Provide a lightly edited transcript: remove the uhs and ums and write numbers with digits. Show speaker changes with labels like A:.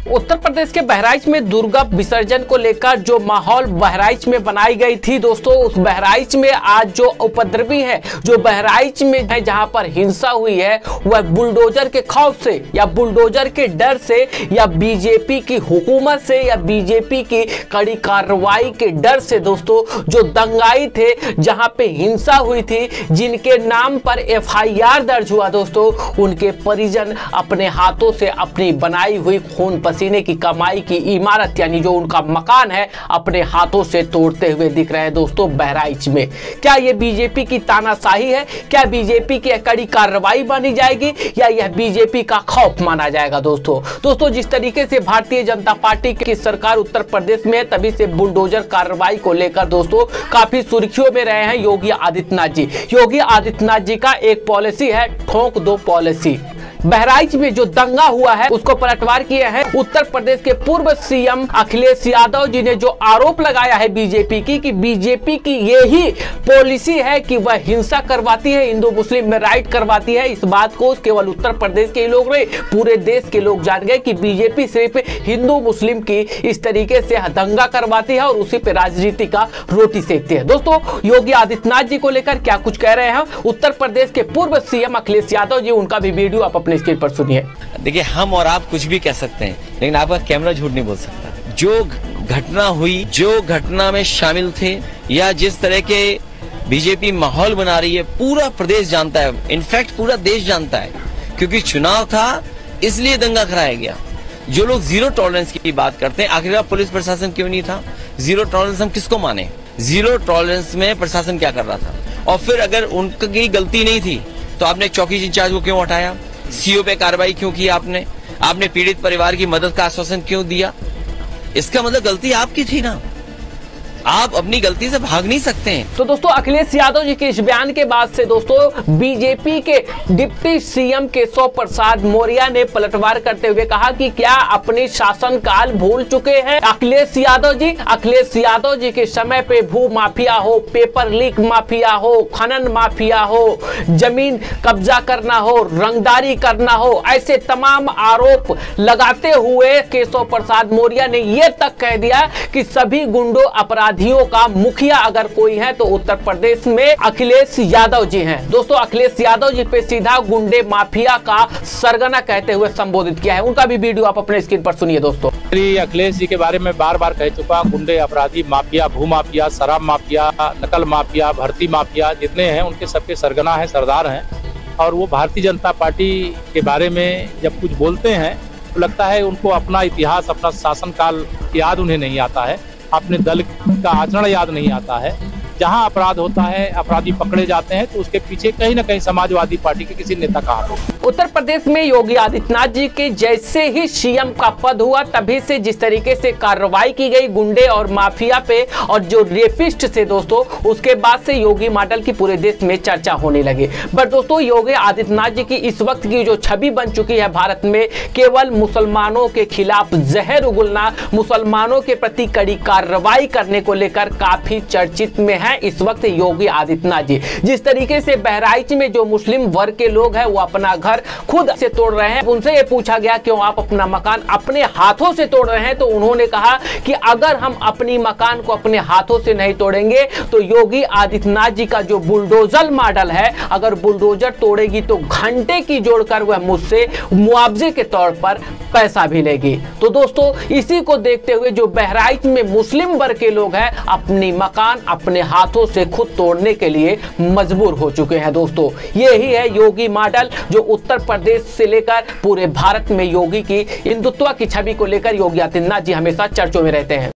A: उत्तर प्रदेश के बहराइच में दुर्गा विसर्जन को लेकर जो माहौल बहराइच में बनाई गई थी दोस्तों, उस बहराइच में आज जो उपद्रवी है, जो बहराइच में है, जहां पर हिंसा हुई है, वह बुलडोजर के खौफ से या बुलडोजर के डर से या बीजेपी की हुकूमत से या बीजेपी की कड़ी कार्रवाई के डर से दोस्तों, जो दंगाई थे, जहां पे हिंसा हुई थी, जिनके नाम पर एफआईआर दर्ज हुआ दोस्तों, उनके परिजन अपने हाथों से अपनी बनाई हुई खून पसीने की कमाई की इमारत यानी जो उनका मकान है अपने हाथों से तोड़ते हुए दिख रहे हैं दोस्तों बहराइच में। क्या यह बीजेपी की तानाशाही है? क्या बीजेपी की कड़ी कार्रवाई मानी जाएगी या यह बीजेपी का खौफ माना जाएगा? दोस्तों जिस तरीके से भारतीय जनता पार्टी की सरकार उत्तर प्रदेश में है, तभी से बुलडोजर कार्रवाई को लेकर दोस्तों काफी सुर्खियों में रहे हैं योगी आदित्यनाथ जी। योगी आदित्यनाथ जी का एक पॉलिसी है, ठोक दो पॉलिसी। बहराइच में जो दंगा हुआ है उसको पलटवार किए हैं उत्तर प्रदेश के पूर्व सीएम अखिलेश यादव जी ने, जो आरोप लगाया है बीजेपी की कि बीजेपी की यही पॉलिसी है कि वह हिंसा करवाती है, हिंदू मुस्लिम में राइट करवाती है। इस बात को केवल उत्तर प्रदेश के लोग नहीं, पूरे देश के लोग जान गए कि बीजेपी सिर्फ हिंदू मुस्लिम की इस तरीके से दंगा करवाती है और उसी पे राजनीति का रोटी सेकती है। दोस्तों योगी आदित्यनाथ जी को लेकर क्या कुछ कह रहे हैं उत्तर प्रदेश के पूर्व सीएम अखिलेश यादव जी, उनका भी वीडियो आप अपने स्क्रीन पर सुनिए।
B: देखिए, हम और आप कुछ भी कह सकते हैं, लेकिन आपका कैमरा झूठ नहीं बोल सकता। जो घटना हुई, जो घटना में शामिल थे या जिस तरह के बीजेपी माहौल बना रही है, पूरा प्रदेश जानता है, इनफैक्ट पूरा देश जानता है, क्योंकि चुनाव था इसलिए दंगा कराया गया। जो लोग जीरो टॉलरेंस की बात करते हैं, आखिरकार पुलिस प्रशासन क्यों नहीं था? जीरो टॉलरेंस हम किसको माने? जीरो टॉलरेंस में प्रशासन क्या कर रहा था? और फिर अगर उनकी गलती नहीं थी तो आपने चौकी इंचार्ज को क्यों हटाया? सीओ पे कार्रवाई क्यों की आपने पीड़ित परिवार की मदद का आश्वासन क्यों दिया? इसका मतलब गलती आपकी थी ना, आप अपनी गलती से भाग नहीं सकते हैं।
A: तो दोस्तों अखिलेश यादव जी के इस बयान के बाद से दोस्तों बीजेपी के डिप्टी सीएम केशव प्रसाद मौर्य ने पलटवार करते हुए कहा कि क्या अपने शासनकाल भूल चुके हैं अखिलेश यादव जी के समय पे भू माफिया हो, पेपर लीक माफिया हो, खनन माफिया हो, जमीन कब्जा करना हो, रंगदारी करना हो, ऐसे तमाम आरोप लगाते हुए केशव प्रसाद मौर्य ने यह तक कह दिया कि सभी गुंडों अपराधियों का मुखिया अगर कोई है तो उत्तर प्रदेश में अखिलेश यादव जी हैं। दोस्तों अखिलेश यादव जी पे सीधा गुंडे माफिया का सरगना कहते हुए संबोधित किया है। उनका भी वीडियो आप अपने स्क्रीन पर सुनिए दोस्तों।
C: अखिलेश जी के बारे में बार बार कह चुका, गुंडे, अपराधी, माफिया, भू माफिया, शराब माफिया, नकल माफिया, भर्ती माफिया जितने हैं उनके सबके सरगना है, सरदार हैं। और वो भारतीय जनता पार्टी के बारे में जब कुछ बोलते हैं तो लगता है उनको अपना इतिहास, अपना शासनकाल याद उन्हें नहीं आता है, अपने दल का आचरण याद नहीं आता है। जहां अपराध होता है, अपराधी पकड़े जाते हैं तो उसके पीछे कहीं ना कहीं समाजवादी पार्टी के किसी नेता का हाथ होता है।
A: उत्तर प्रदेश में योगी आदित्यनाथ जी के जैसे ही सीएम का पद हुआ, तभी से जिस तरीके से कार्रवाई की गई गुंडे और माफिया पे और जो रेपिस्ट से दोस्तों, उसके बाद से योगी मॉडल की पूरे देश में चर्चा होने लगी। बट दोस्तों योगी आदित्यनाथ जी की इस वक्त की जो छवि बन चुकी है भारत में, केवल मुसलमानों के खिलाफ जहर उगलना, मुसलमानों के प्रति कड़ी कार्रवाई करने को लेकर काफी चर्चित में है इस वक्त योगी आदित्यनाथ जी। जिस तरीके से बहराइच में जो मुस्लिम वर्ग के लोग हैं वो अपना घर खुद से तोड़ रहे हैं, उनसे ये पूछा गया क्यों आप अपना मकान अपने हाथों से तोड़ रहे हैं, तो उन्होंने कहा कि अगर हम अपनी मकान को अपने हाथों से नहीं तोड़ेंगे तो योगी आदित्यनाथ जी का जो बुलडोजर मॉडल है, अगर बुलडोजर तोड़ेगी तो घंटे की जोड़कर वह मुझसे मुआवजे के तौर पर पैसा भी लेगी। तो दोस्तों इसी को देखते हुए जो बहराइच में मुस्लिम वर्ग के लोग हैं अपनी मकान अपने हाथों से खुद तोड़ने के लिए मजबूर हो चुके हैं। दोस्तों यही है योगी मॉडल, जो उत्तर प्रदेश से लेकर पूरे भारत में योगी की हिंदुत्व की छवि को लेकर योगी आदित्यनाथ जी हमेशा चर्चों में रहते हैं।